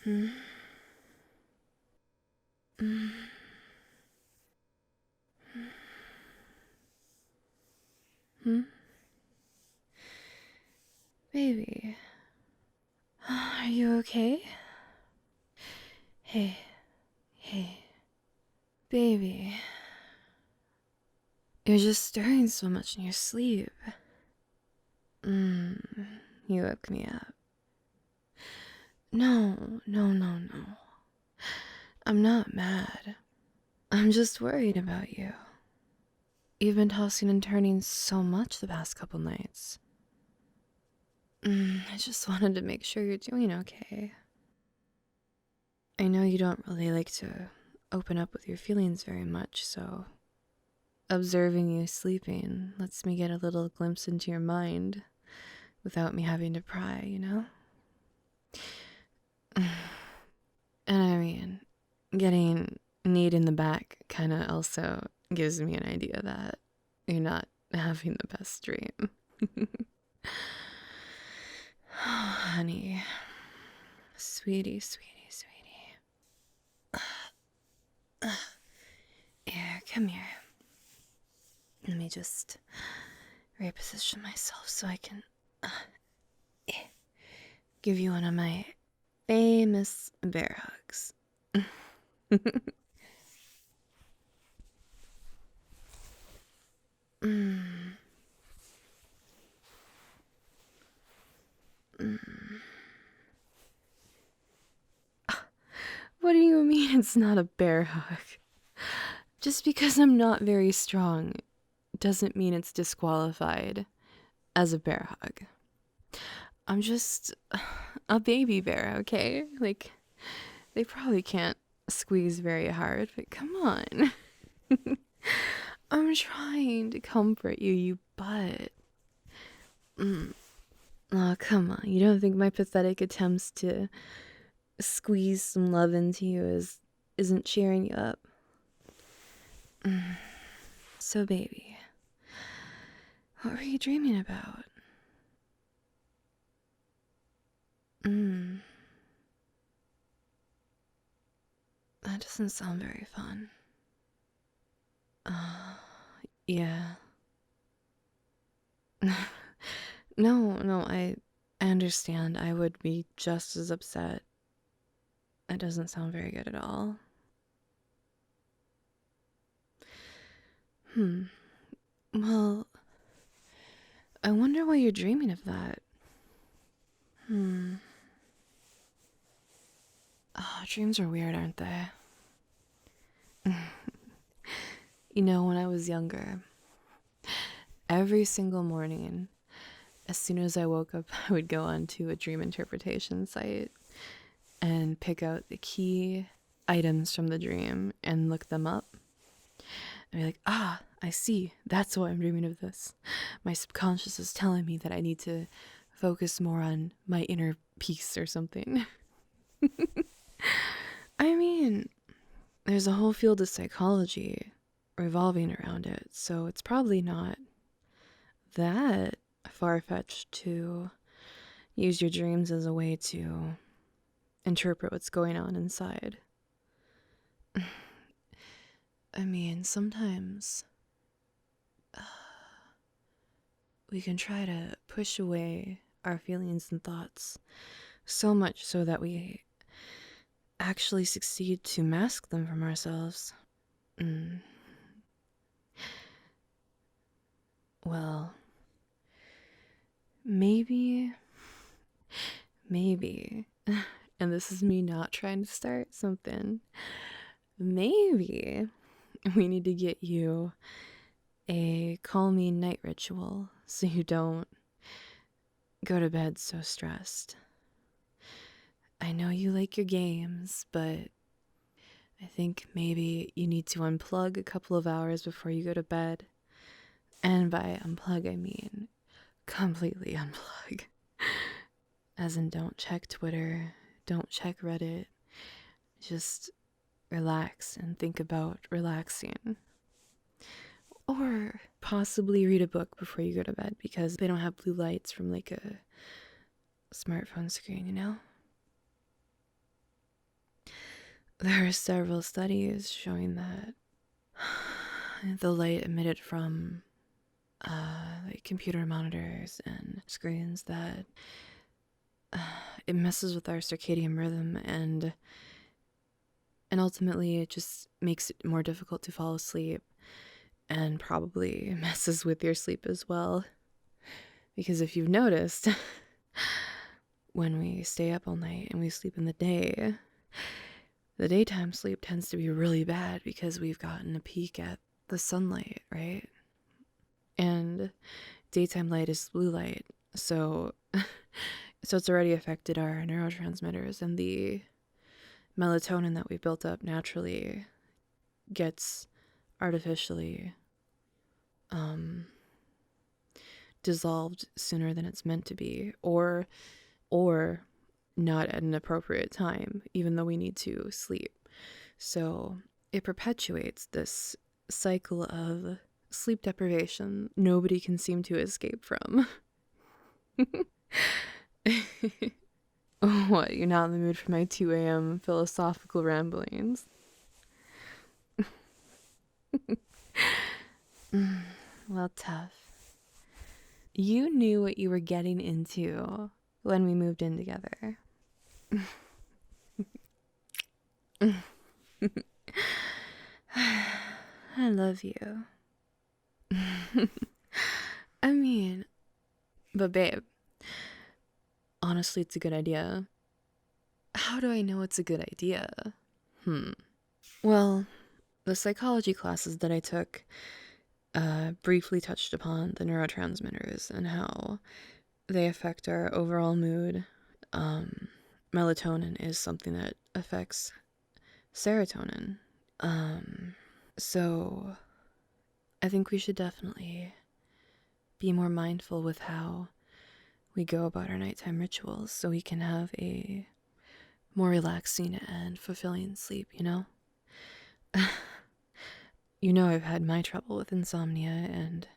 Hmm? Mm. Hmm? Baby, are you okay? Hey, hey, baby. You're just stirring so much in your sleep. You woke me up. No, no, no, no. I'm not mad. I'm just worried about you. You've been tossing and turning so much the past couple nights. I just wanted to make sure you're doing okay. I know you don't really like to open up with your feelings very much, so observing you sleeping lets me get a little glimpse into your mind without me having to pry, you know? And I mean, getting kneed in the back kind of also gives me an idea that you're not having the best dream. Oh, honey. Sweetie, sweetie, sweetie. Here, come here. Let me just reposition myself so I can give you one of my famous bear hugs. mm. Mm. What do you mean it's not a bear hug? Just because I'm not very strong doesn't mean it's disqualified as a bear hug. I'm just a baby bear, okay? Like, they probably can't squeeze very hard, but come on. I'm trying to comfort you, you butt. Oh, come on. You don't think my pathetic attempts to squeeze some love into you isn't cheering you up? So, baby, what were you dreaming about? That doesn't sound very fun. Yeah. No, I understand. I would be just as upset. That doesn't sound very good at all. Well, I wonder why you're dreaming of that. Oh, dreams are weird, aren't they? You know, when I was younger, every single morning, as soon as I woke up, I would go onto a dream interpretation site and pick out the key items from the dream and look them up. And be like, I see. That's why I'm dreaming of this. My subconscious is telling me that I need to focus more on my inner peace or something. I mean, there's a whole field of psychology revolving around it, so it's probably not that far-fetched to use your dreams as a way to interpret what's going on inside. I mean, sometimes we can try to push away our feelings and thoughts so much so that we actually succeed to mask them from ourselves. Well, maybe, and this is me not trying to start something, maybe we need to get you a calming night ritual so you don't go to bed so stressed. I know you like your games, but I think maybe you need to unplug a couple of hours before you go to bed. And by unplug, I mean completely unplug. As in, don't check Twitter, don't check Reddit. Just relax and think about relaxing. Or possibly read a book before you go to bed because they don't have blue lights from like a smartphone screen, you know? There are several studies showing that the light emitted from like computer monitors and screens, that it messes with our circadian rhythm, and ultimately it just makes it more difficult to fall asleep, and probably messes with your sleep as well. Because if you've noticed, when we stay up all night and we sleep in the day, the daytime sleep tends to be really bad because we've gotten a peek at the sunlight, right? And daytime light is blue light, so it's already affected our neurotransmitters, and the melatonin that we built up naturally gets artificially dissolved sooner than it's meant to be, or not at an appropriate time, even though we need to sleep. So it perpetuates this cycle of sleep deprivation nobody can seem to escape from. What, you're not in the mood for my 2 a.m. philosophical ramblings? Well, tough. You knew what you were getting into when we moved in together. I love you. I mean, but babe, honestly, it's a good idea. How do I know it's a good idea? Well, the psychology classes that I took briefly touched upon the neurotransmitters and how they affect our overall mood. Melatonin is something that affects serotonin. So I think we should definitely be more mindful with how we go about our nighttime rituals so we can have a more relaxing and fulfilling sleep, you know? You know, I've had my trouble with insomnia, and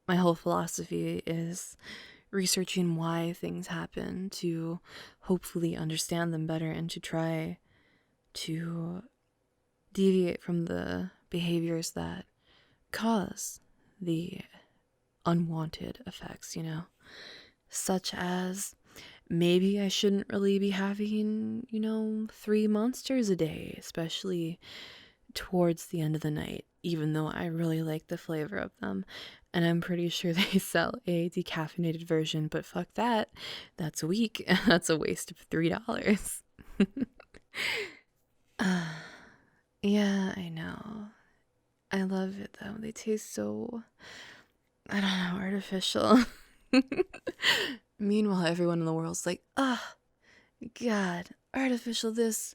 my whole philosophy is researching why things happen to hopefully understand them better and to try to deviate from the behaviors that cause the unwanted effects, you know? Such as maybe I shouldn't really be having, 3 monsters a day, especially towards the end of the night, even though I really like the flavor of them. And I'm pretty sure they sell a decaffeinated version, but fuck that. That's weak. That's a waste of $3. Yeah, I know. I love it though. They taste so, I don't know, artificial. Meanwhile, everyone in the world's like, God, artificial this,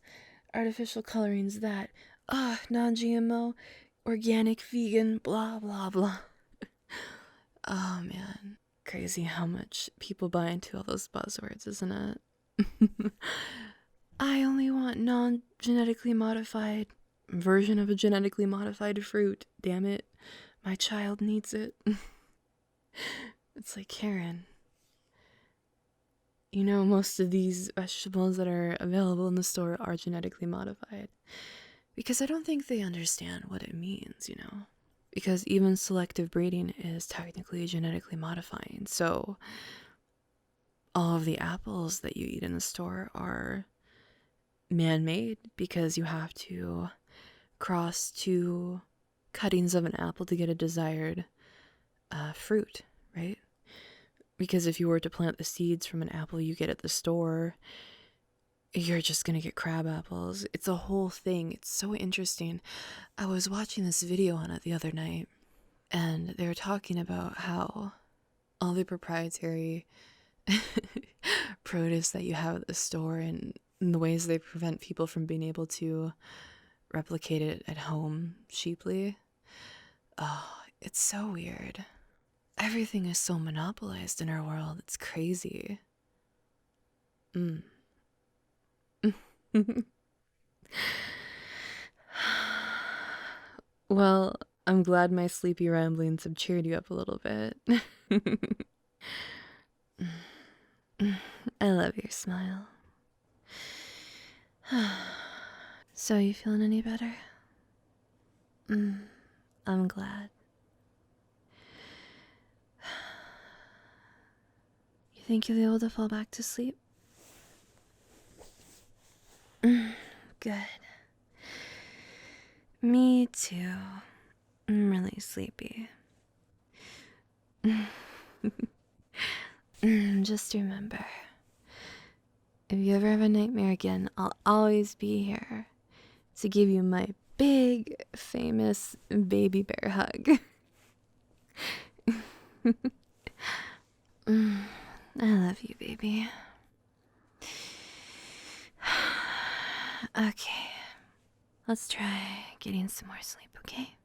artificial colorings that, non-GMO, organic, vegan, blah, blah, blah. Oh, man. Crazy how much people buy into all those buzzwords, isn't it? I only want non-genetically modified version of a genetically modified fruit. Damn it. My child needs it. It's like, Karen, most of these vegetables that are available in the store are genetically modified. Because I don't think they understand what it means, Because even selective breeding is technically genetically modifying. So all of the apples that you eat in the store are man-made because you have to cross 2 cuttings of an apple to get a desired fruit, right? Because if you were to plant the seeds from an apple you get at the store, you're just gonna get crab apples. It's a whole thing. It's so interesting. I was watching this video on it the other night, and they were talking about how all the proprietary produce that you have at the store and the ways they prevent people from being able to replicate it at home cheaply. Oh, it's so weird. Everything is so monopolized in our world. It's crazy. Well, I'm glad my sleepy ramblings have cheered you up a little bit. I love your smile. So, you feeling any better? I'm glad. You think you'll be able to fall back to sleep? Good. Me too. I'm really sleepy. Just remember, if you ever have a nightmare again, I'll always be here to give you my big, famous baby bear hug. I love you, baby. Okay, let's try getting some more sleep, okay?